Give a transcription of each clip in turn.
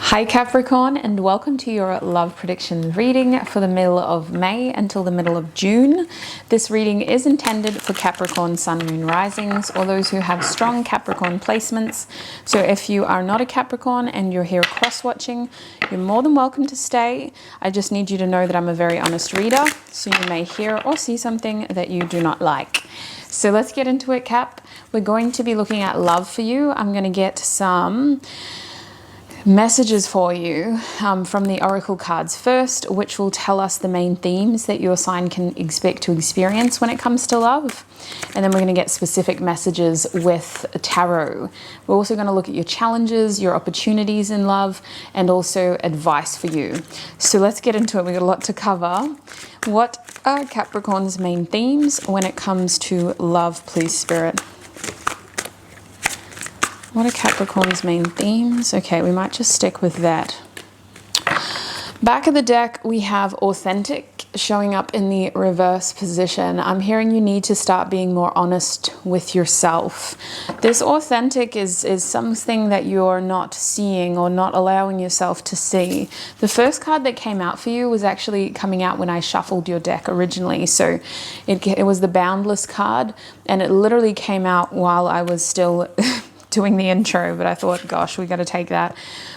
Hi Capricorn, and welcome to your love prediction reading for the middle of May until the middle of June. This reading is intended for Capricorn Sun, Moon, Risings, or those who have strong Capricorn placements. So if you are not a Capricorn and you're here cross-watching, you're more than welcome to stay. I just need you to know that I'm a very honest reader, so you may hear or see something that you do not like. So let's get into it, Cap. We're going to be looking at love for you. I'm going to get some messages for you from the oracle cards first, which will tell us the main themes that your sign can expect to experience when it comes to love. And then we're going to get specific messages with tarot. We're also going to look at your challenges, your opportunities in love, and also advice for you. So let's get into it. We've got a lot to cover. What are Capricorn's main themes when it comes to love, please, Spirit? What are Capricorn's main themes? Okay, we might just stick with that. Back of the deck, we have authentic showing up in the reverse position. I'm hearing you need to start being more honest with yourself. This authentic is something that you're not seeing or not allowing yourself to see. The first card that came out for you was actually coming out when I shuffled your deck originally. So it was the Boundless card, and it literally came out while I was still doing the intro, but I thought, gosh, we got to take that.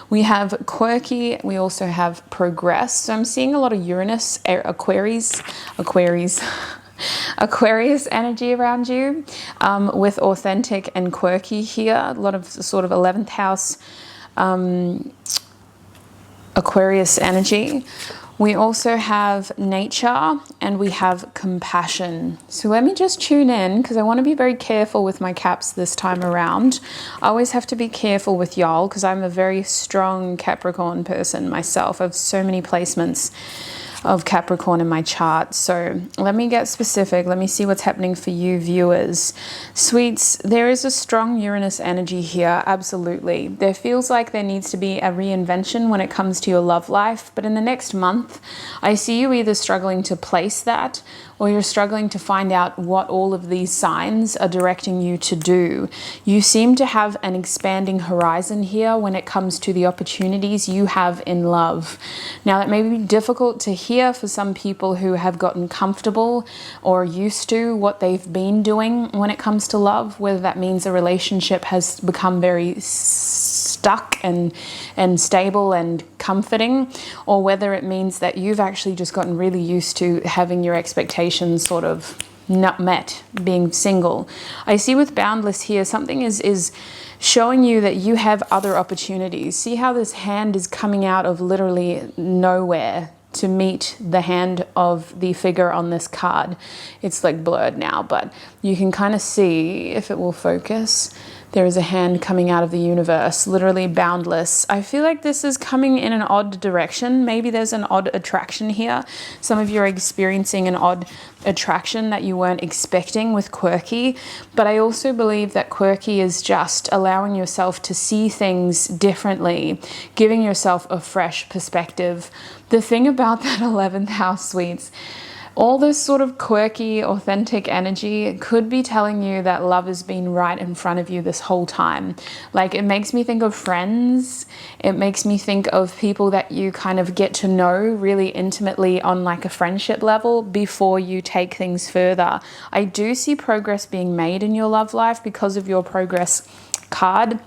We have quirky, we also have progress. So I'm seeing a lot of Uranus, Aquarius energy around you, with authentic and quirky here. A lot of sort of 11th house Aquarius energy. We also have nature and we have compassion. So let me just tune in, because I want to be very careful with my caps this time around. I always have to be careful with y'all because I'm a very strong Capricorn person myself. I have so many placements of Capricorn in my chart. So let me get specific. Let me see what's happening for you viewers. Sweets, there is a strong Uranus energy here, absolutely. There feels like there needs to be a reinvention when it comes to your love life, but in the next month, I see you either struggling to place that or you're struggling to find out what all of these signs are directing you to do. You seem to have an expanding horizon here when it comes to the opportunities you have in love. Now, that may be difficult to hear for some people who have gotten comfortable or used to what they've been doing when it comes to love, whether that means a relationship has become very stuck and stable and comforting, or whether it means that you've actually just gotten really used to having your expectations sort of not met, being single. I see with Boundless here, something is showing you that you have other opportunities. See how this hand is coming out of literally nowhere to meet the hand of the figure on this card. It's like blurred now, but you can kind of see, if it will focus, there is a hand coming out of the universe, literally boundless. I feel like this is coming in an odd direction. Maybe there's an odd attraction here. Some of you are experiencing an odd attraction that you weren't expecting with quirky, but I also believe that quirky is just allowing yourself to see things differently, giving yourself a fresh perspective. The thing about that 11th house, sweets, all this sort of quirky, authentic energy could be telling you that love has been right in front of you this whole time. Like, it makes me think of friends. It makes me think of people that you kind of get to know really intimately on like a friendship level before you take things further. I do see progress being made in your love life because of your progress card.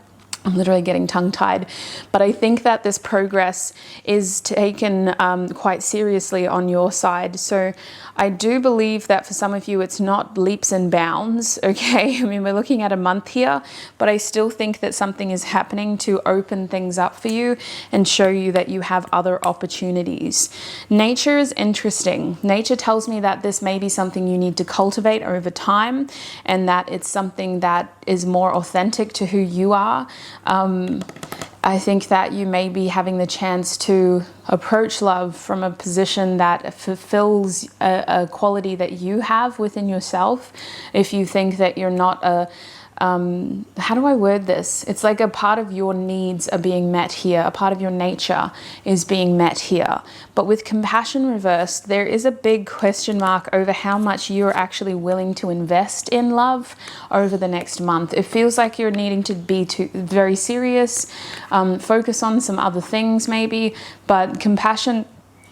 I'm literally getting tongue-tied, but I think that this progress is taken quite seriously on your side. So I do believe that for some of you, it's not leaps and bounds, okay? I mean, we're looking at a month here, but I still think that something is happening to open things up for you and show you that you have other opportunities. Nature is interesting. Nature tells me that this may be something you need to cultivate over time, and that it's something that is more authentic to who you are. I think that you may be having the chance to approach love from a position that fulfills a quality that you have within yourself. If you think that you're not how do I word this? It's like a part of your needs are being met here. A part of your nature is being met here. But with compassion reversed, there is a big question mark over how much you're actually willing to invest in love over the next month. It feels like you're needing to be very serious, focus on some other things maybe, but compassion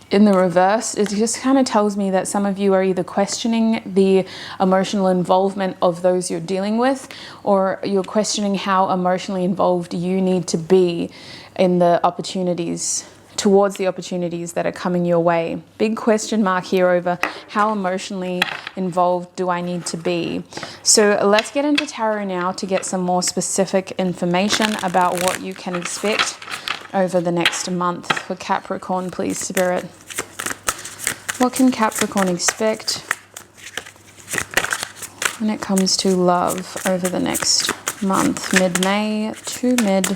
in the reverse, it just kind of tells me that some of you are either questioning the emotional involvement of those you're dealing with, or you're questioning how emotionally involved you need to be in the opportunities, towards the opportunities that are coming your way. Big question mark here over how emotionally involved do I need to be. So let's get into tarot now to get some more specific information about what you can expect over the next month for Capricorn, please, Spirit. What can Capricorn expect when it comes to love over the next month, mid-May to mid-June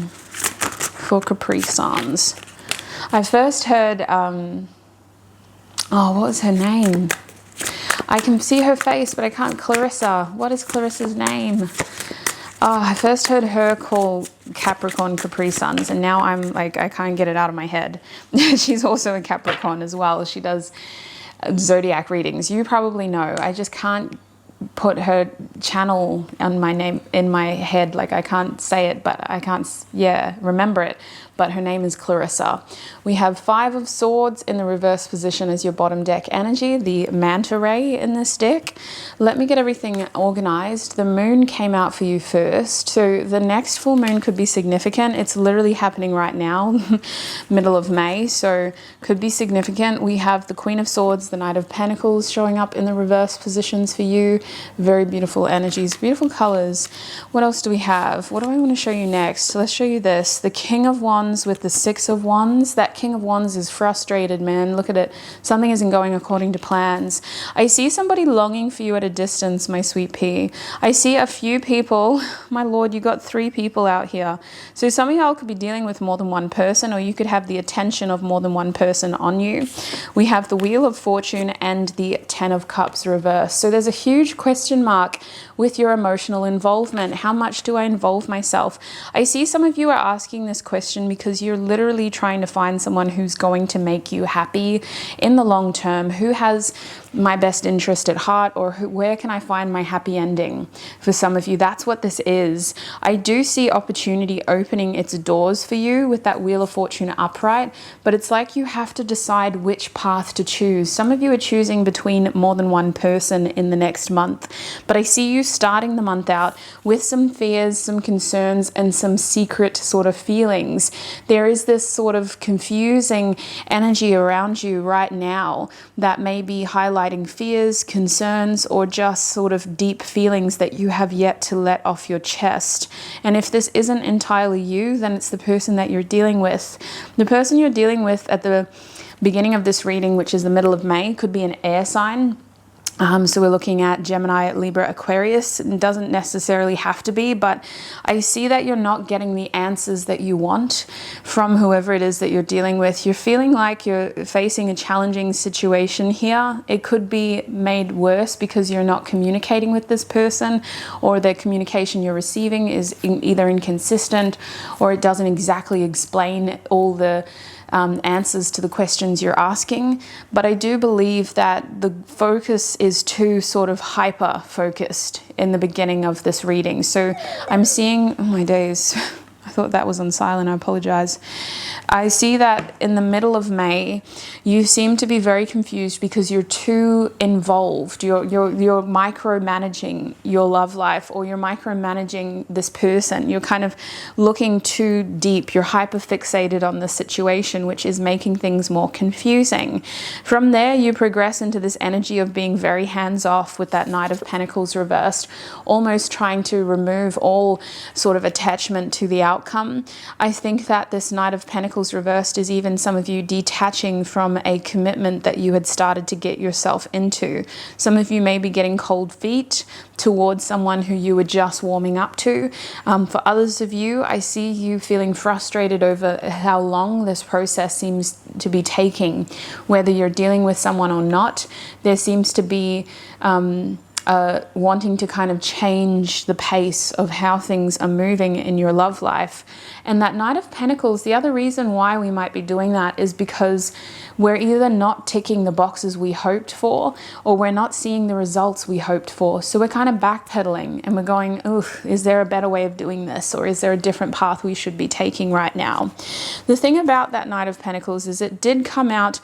for Capri-Sans? I first heard, oh, what was her name? I can see her face, but I can't. Clarissa. What is Clarissa's name? Oh, I first heard her call Capricorn Capri-Sans, and now I'm like, I can't get it out of my head. She's also a Capricorn as well. She does zodiac readings. You probably know. I just can't put her channel on my name in my head. Like, I can't say it, but I can't, remember it. But her name is Clarissa. We have 5 of Swords in the reverse position as your bottom deck energy, the Manta Ray in this deck. Let me get everything organized. The moon came out for you first. So the next full moon could be significant. It's literally happening right now, middle of May. So could be significant. We have the Queen of Swords, the Knight of Pentacles showing up in the reverse positions for you. Very beautiful energies, beautiful colors. What else do we have? What do I want to show you next? Let's show you this. The King of Wands with the 6 of Wands. That King of Wands is frustrated, man. Look at it. Something isn't going according to plans. I see somebody longing for you at a distance, my sweet pea. I see a few people. My Lord, you got 3 people out here. So some of y'all could be dealing with more than one person, or you could have the attention of more than one person on you. We have the Wheel of Fortune and the 10 of Cups reversed. So there's a huge question mark with your emotional involvement. How much do I involve myself? I see some of you are asking this question because you're literally trying to find someone who's going to make you happy in the long term, who has my best interest at heart, or where can I find my happy ending? For some of you, that's what this is. I do see opportunity opening its doors for you with that Wheel of Fortune upright, but it's like you have to decide which path to choose. Some of you are choosing between more than one person in the next month, but I see you starting the month out with some fears, some concerns, and some secret sort of feelings. There is this sort of confusing energy around you right now that may be highlighting fears, concerns, or just sort of deep feelings that you have yet to let off your chest. And if this isn't entirely you, then it's the person that you're dealing with. The person you're dealing with at the beginning of this reading, which is the middle of May, could be an air sign. So we're looking at Gemini, Libra, Aquarius. It doesn't necessarily have to be, but I see that you're not getting the answers that you want from whoever it is that you're dealing with. You're feeling like you're facing a challenging situation here. It could be made worse because you're not communicating with this person, or the communication you're receiving is either inconsistent, or it doesn't exactly explain all the answers to the questions you're asking. But I do believe that the focus is too sort of hyper focused in the beginning of this reading. So I'm seeing, oh my days, I thought that was on silent, I apologize. I see that in the middle of May, you seem to be very confused because you're too involved. You're micromanaging your love life, or you're micromanaging this person. You're kind of looking too deep. You're hyperfixated on the situation, which is making things more confusing. From there, you progress into this energy of being very hands-off with that Knight of Pentacles reversed, almost trying to remove all sort of attachment to the outcome. I think that this Knight of Pentacles reversed is even some of you detaching from a commitment that you had started to get yourself into. Some of you may be getting cold feet towards someone who you were just warming up to. For others of you, I see you feeling frustrated over how long this process seems to be taking. Whether you're dealing with someone or not, there seems to be wanting to kind of change the pace of how things are moving in your love life. And that Knight of Pentacles, the other reason why we might be doing that is because we're either not ticking the boxes we hoped for, or we're not seeing the results we hoped for. So we're kind of backpedaling and we're going, oh, is there a better way of doing this? Or is there a different path we should be taking right now? The thing about that Knight of Pentacles is it did come out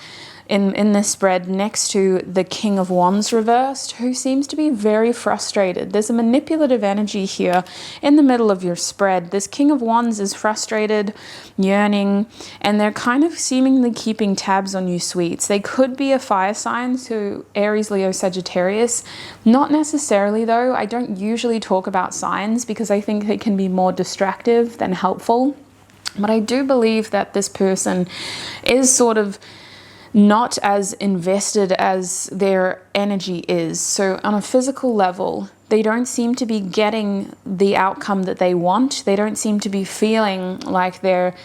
in this spread next to the King of Wands reversed, who seems to be very frustrated. There's a manipulative energy here in the middle of your spread. This King of Wands is frustrated, yearning, and they're kind of seemingly keeping tabs on you, sweets. They could be a fire sign, so Aries, Leo, Sagittarius. Not necessarily though. I don't usually talk about signs because I think they can be more distractive than helpful. But I do believe that this person is sort of not as invested as their energy is. So on a physical level, they don't seem to be getting the outcome that they want. They don't seem to be feeling like they're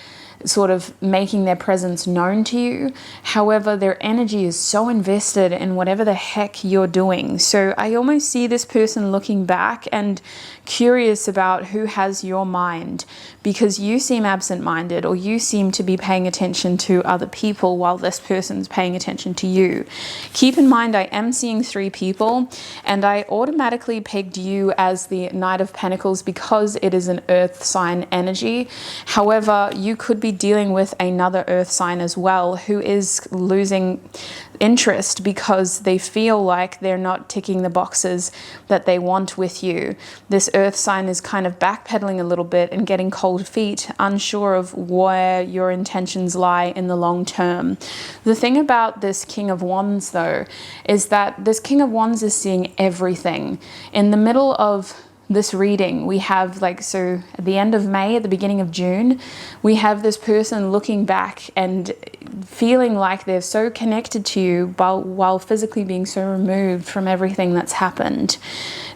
sort of making their presence known to you. However, their energy is so invested in whatever the heck you're doing. So I almost see this person looking back and curious about who has your mind, because you seem absent-minded, or you seem to be paying attention to other people while this person's paying attention to you. Keep in mind, I am seeing 3 people, and I automatically pegged you as the Knight of Pentacles because it is an earth sign energy. However, you could be dealing with another earth sign as well who is losing interest because they feel like they're not ticking the boxes that they want with you. This earth sign is kind of backpedaling a little bit and getting cold feet, unsure of where your intentions lie in the long term. The thing about this King of Wands though is that this King of Wands is seeing everything. In the middle of this reading, we have so at the end of May, at the beginning of June, we have this person looking back and feeling like they're so connected to you while physically being so removed from everything that's happened.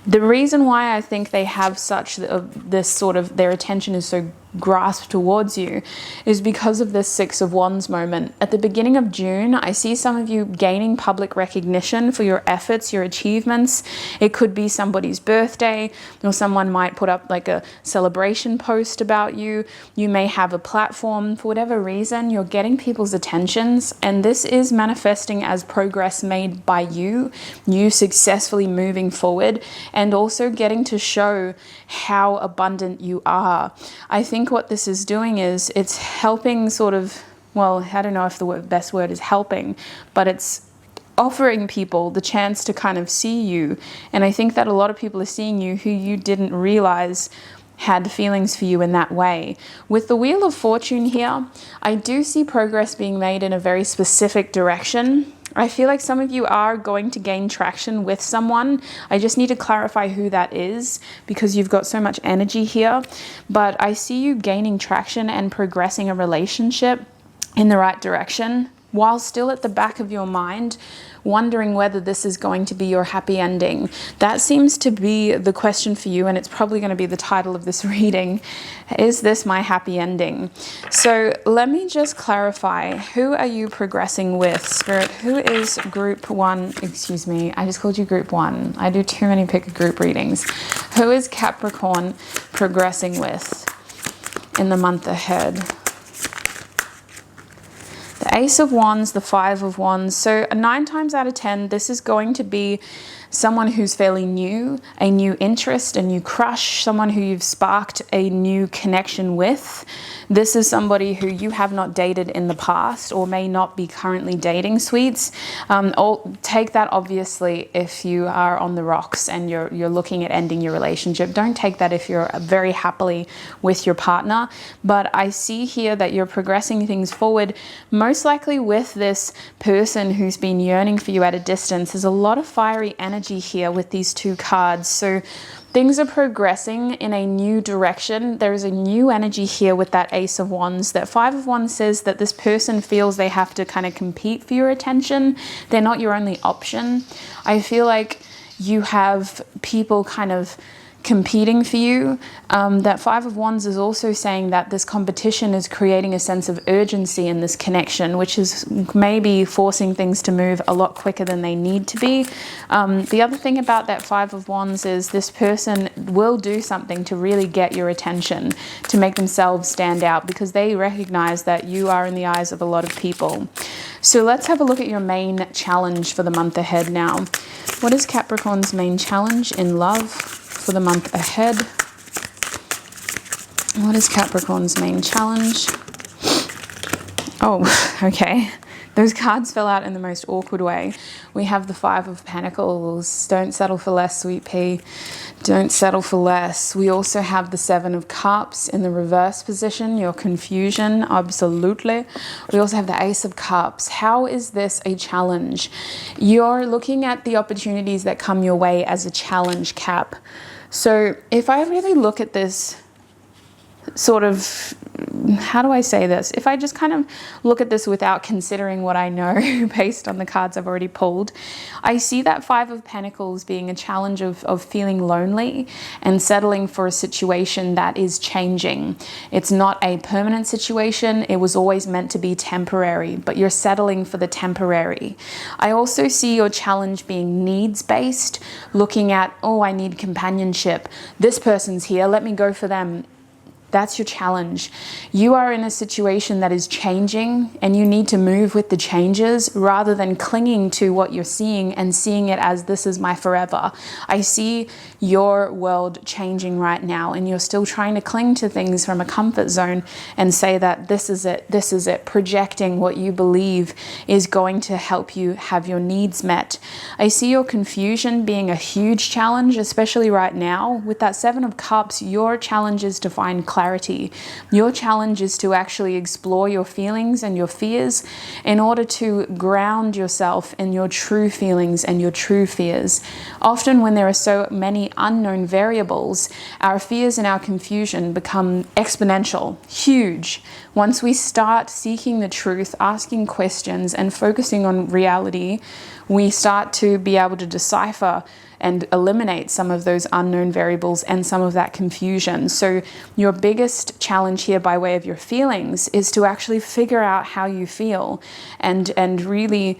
The reason why I think they have such this sort of, their attention is so grasped towards you is because of this Six of Wands moment. At the beginning of June, I see some of you gaining public recognition for your efforts, your achievements. It could be somebody's birthday, or someone might put up like a celebration post about you. You may have a platform. For whatever reason, you're getting people's attentions, and this is manifesting as progress made by you successfully moving forward, and also getting to show how abundant you are. I think what this is doing is it's helping sort of, well, I don't know if the best word is helping, but it's offering people the chance to kind of see you. And I think that a lot of people are seeing you who you didn't realize had feelings for you in that way. With the Wheel of Fortune here, I do see progress being made in a very specific direction. I feel like some of you are going to gain traction with someone. I just need to clarify who that is because you've got so much energy here. But I see you gaining traction and progressing a relationship in the right direction, while still at the back of your mind wondering whether this is going to be your happy ending. That seems to be the question for you, and it's probably going to be the title of this reading. Is this my happy ending? So let me just clarify. Who are you progressing with, Spirit? Who is group 1? Excuse me, I just called you group 1. I do too many pick a group readings. Who is Capricorn progressing with in the month ahead? The Ace of Wands, the Five of Wands. So 9 times out of 10, this is going to be someone who's fairly new, a new interest, a new crush, someone who you've sparked a new connection with. This is somebody who you have not dated in the past or may not be currently dating, sweets. Or take that obviously if you are on the rocks and you're looking at ending your relationship. Don't take that if you're very happily with your partner. But I see here that you're progressing things forward, most likely with this person who's been yearning for you at a distance. There's a lot of fiery energy here with these 2 cards. So things are progressing in a new direction. There is a new energy here with that Ace of Wands. That Five of Wands says that this person feels they have to kind of compete for your attention. They're not your only option. I feel like you have people kind of competing for you. That Five of Wands is also saying that this competition is creating a sense of urgency in this connection, which is maybe forcing things to move a lot quicker than they need to be. The other thing about that Five of Wands is this person will do something to really get your attention, to make themselves stand out, because they recognize that you are in the eyes of a lot of people. So let's have a look at your main challenge for the month ahead now. What is Capricorn's main challenge in love for the month ahead? What is Capricorn's main challenge? Oh, okay. Those cards fell out in the most awkward way. We have the Five of Pentacles. Don't settle for less, sweet pea. Don't settle for less. We also have the Seven of Cups in the reverse position. Your confusion, absolutely. We also have the Ace of Cups. How is this a challenge? You're looking at the opportunities that come your way as a challenge, Cap. So if I really look at this sort of, how do I say this? If I just kind of look at this without considering what I know based on the cards I've already pulled, I see that Five of Pentacles being a challenge of feeling lonely and settling for a situation that is changing. It's not a permanent situation. It was always meant to be temporary, but you're settling for the temporary. I also see your challenge being needs-based, looking at, oh, I need companionship. This person's here. Let me go for them. That's your challenge. You are in a situation that is changing and you need to move with the changes rather than clinging to what you're seeing and seeing it as this is my forever. I see your world changing right now and you're still trying to cling to things from a comfort zone and say that this is it, projecting what you believe is going to help you have your needs met. I see your confusion being a huge challenge, especially right now. With that Seven of Cups, your challenge is to find clarity. Your challenge is to actually explore your feelings and your fears in order to ground yourself in your true feelings and your true fears. Often when there are so many unknown variables, our fears and our confusion become exponential, huge. Once we start seeking the truth, asking questions and focusing on reality, we start to be able to decipher and eliminate some of those unknown variables and some of that confusion. So your biggest challenge here by way of your feelings is to actually figure out how you feel and really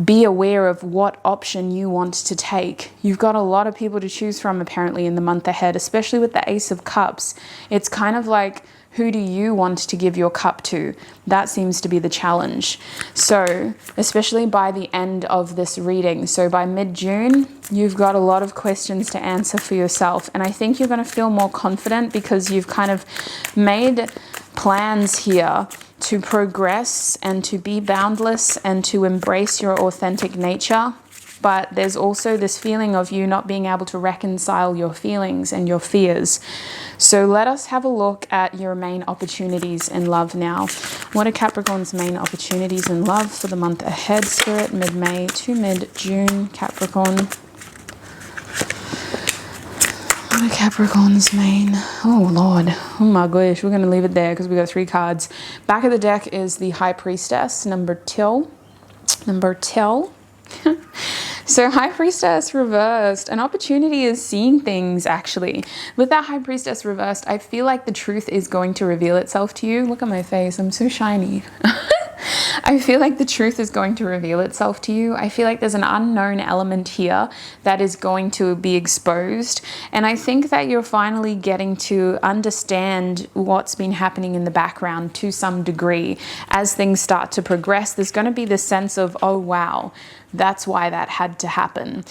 be aware of what option you want to take. You've got a lot of people to choose from apparently in the month ahead, especially with the Ace of Cups. It's kind of like, who do you want to give your cup to? That seems to be the challenge. So, especially by the end of this reading, so by mid-June, you've got a lot of questions to answer for yourself. And I think you're going to feel more confident because you've kind of made plans here to progress and to be boundless and to embrace your authentic nature. But there's also this feeling of you not being able to reconcile your feelings and your fears. So let us have a look at your main opportunities in love now. What are Capricorn's main opportunities in love for the month ahead, Spirit? Mid-May to mid-June, Capricorn. What are Capricorn's main? Oh, Lord. Oh, my gosh. We're going to leave it there because we got 3 cards. Back of the deck is the High Priestess, number 2. So High Priestess reversed. An opportunity is seeing things, actually. With that High Priestess reversed, I feel like the truth is going to reveal itself to you. Look at my face. I'm so shiny. I feel like the truth is going to reveal itself to you. I feel like there's an unknown element here that is going to be exposed. And I think that you're finally getting to understand what's been happening in the background to some degree. As things start to progress, there's going to be this sense of, oh, wow, that's why that had to happen.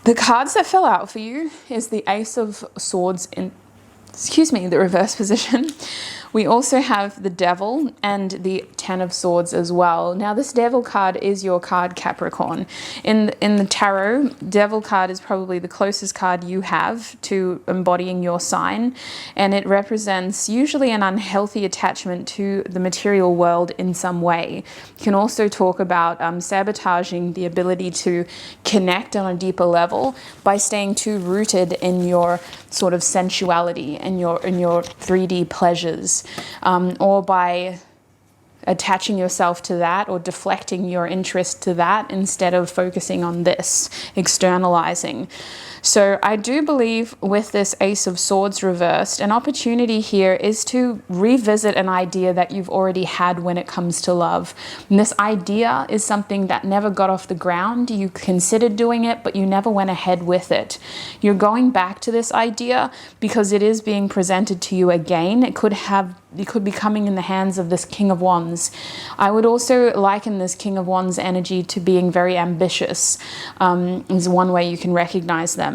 The cards that fell out for you is the Ace of Swords in, the reverse position. We also have the Devil and the Ten of Swords as well. Now, this Devil card is your card, Capricorn. In the tarot, Devil card is probably the closest card you have to embodying your sign, and it represents usually an unhealthy attachment to the material world in some way. You can also talk about sabotaging the ability to connect on a deeper level by staying too rooted in your sort of sensuality and your 3D pleasures. Or by attaching yourself to that or deflecting your interest to that instead of focusing on this, externalizing. So I do believe with this Ace of Swords reversed, an opportunity here is to revisit an idea that you've already had when it comes to love. And this idea is something that never got off the ground. You considered doing it, but you never went ahead with it. You're going back to this idea because it is being presented to you again. It could be coming in the hands of this King of Wands. I would also liken this King of Wands energy to being very ambitious, is one way you can recognize them.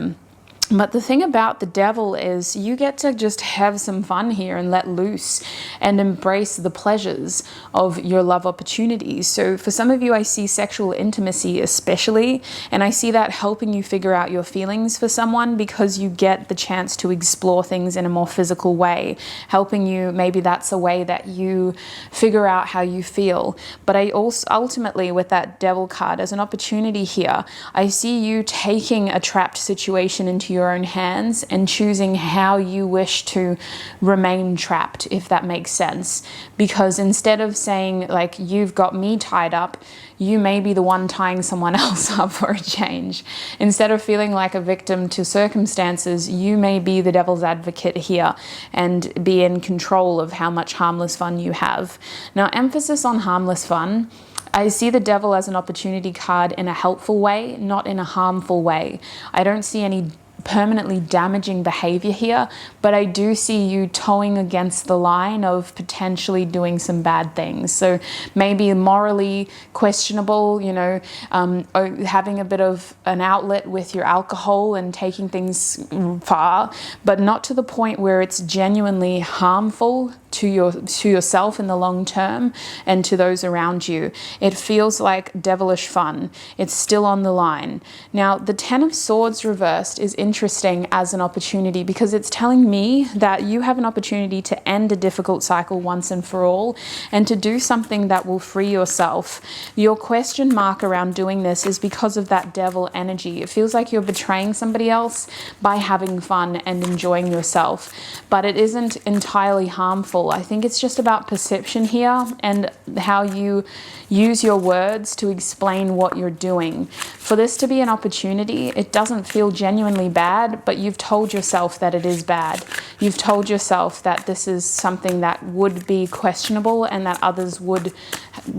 But the thing about the Devil is you get to just have some fun here and let loose and embrace the pleasures of your love opportunities. So for some of you, I see sexual intimacy especially, and I see that helping you figure out your feelings for someone because you get the chance to explore things in a more physical way, helping you, maybe that's a way that you figure out how you feel. But I also ultimately, with that Devil card as an opportunity here, I see you taking a trapped situation into your own hands and choosing how you wish to remain trapped, if that makes sense. Because instead of saying like, you've got me tied up, you may be the one tying someone else up for a change. Instead of feeling like a victim to circumstances, you may be the devil's advocate here and be in control of how much harmless fun you have. Now, emphasis on harmless fun. I see the Devil as an opportunity card in a helpful way, not in a harmful way. I don't see any permanently damaging behavior here, but I do see you towing against the line of potentially doing some bad things. So maybe morally questionable, you know, having a bit of an outlet with your alcohol and taking things far, but not to the point where it's genuinely harmful to yourself in the long term and to those around you. It feels like devilish fun. It's still on the line. Now, the Ten of Swords reversed is interesting as an opportunity because it's telling me that you have an opportunity to end a difficult cycle once and for all and to do something that will free yourself. Your question mark around doing this is because of that devil energy. It feels like you're betraying somebody else by having fun and enjoying yourself, but it isn't entirely harmful. I think it's just about perception here and how you use your words to explain what you're doing. For this to be an opportunity, it doesn't feel genuinely bad, but you've told yourself that it is bad. You've told yourself that this is something that would be questionable and that others would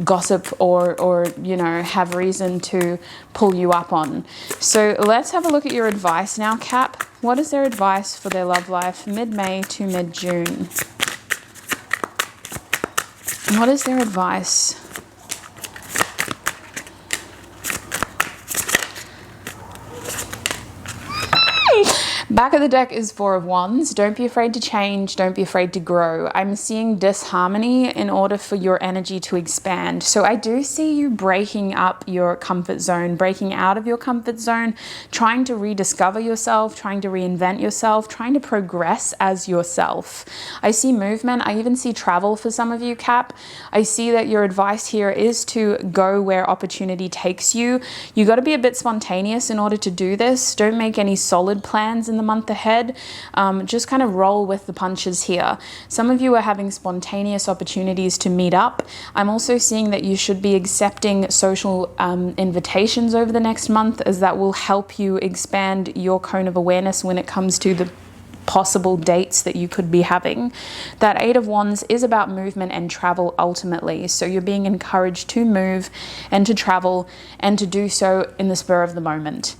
gossip or you know, have reason to pull you up on. So let's have a look at your advice now, Cap. What is their advice for their love life mid-May to mid-June? What is their advice? Back of the deck is Four of Wands. Don't be afraid to change. Don't be afraid to grow. I'm seeing disharmony in order for your energy to expand. So I do see you breaking up your comfort zone, breaking out of your comfort zone, trying to rediscover yourself, trying to reinvent yourself, trying to progress as yourself. I see movement. I even see travel for some of you, Cap. I see that your advice here is to go where opportunity takes you. You got to be a bit spontaneous in order to do this. Don't make any solid plans in the month ahead. Just kind of roll with the punches here. Some of you are having spontaneous opportunities to meet up. I'm also seeing that you should be accepting social invitations over the next month, as that will help you expand your cone of awareness when it comes to the possible dates that you could be having. That Eight of Wands is about movement and travel ultimately. So you're being encouraged to move and to travel and to do so in the spur of the moment.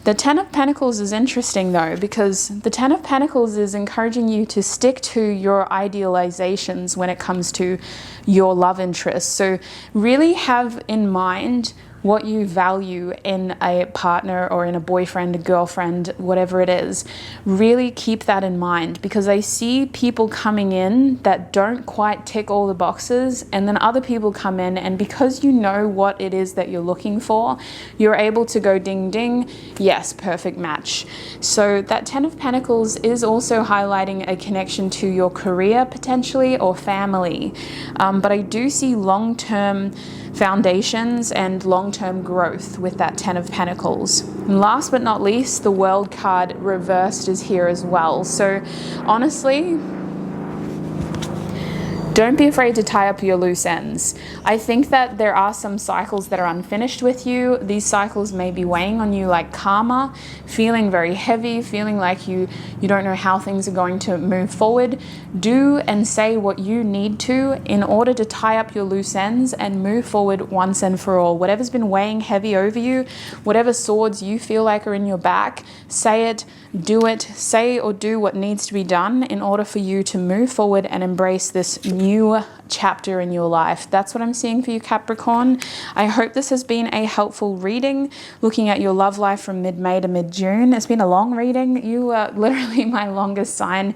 The Ten of Pentacles is interesting though, because the Ten of Pentacles is encouraging you to stick to your idealizations when it comes to your love interests. So really have in mind what you value in a partner or in a boyfriend, a girlfriend, whatever it is. Really keep that in mind, because I see people coming in that don't quite tick all the boxes, and then other people come in, and because you know what it is that you're looking for, you're able to go ding ding, yes, perfect match. So that Ten of Pentacles is also highlighting a connection to your career potentially, or family. But I do see long-term foundations and long-term growth with that Ten of Pentacles. And last but not least, the World card reversed is here as well. So honestly, Don't be afraid to tie up your loose ends. I think that there are some cycles that are unfinished with you. These cycles may be weighing on you like karma, feeling very heavy, feeling like you don't know how things are going to move forward. Do and say what you need to in order to tie up your loose ends and move forward once and for all. Whatever's been weighing heavy over you, whatever swords you feel like are in your back, say it, do it, say or do what needs to be done in order for you to move forward and embrace this new chapter in your life. That's what I'm seeing for you, Capricorn. I hope this has been a helpful reading, looking at your love life from mid-May to mid-June. It's been a long reading. You are literally my longest sign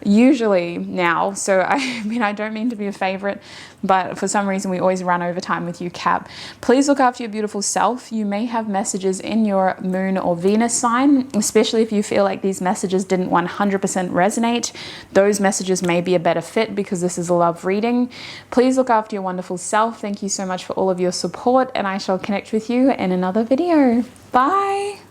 usually now. So I mean, I don't mean to be a favorite, but for some reason we always run over time with you, Cap. Please look after your beautiful self. You may have messages in your moon or Venus sign, especially if you feel like these messages didn't 100% resonate. Those messages may be a better fit because this is a love reading. Please look after your wonderful self. Thank you so much for all of your support, and I shall connect with you in another video. Bye.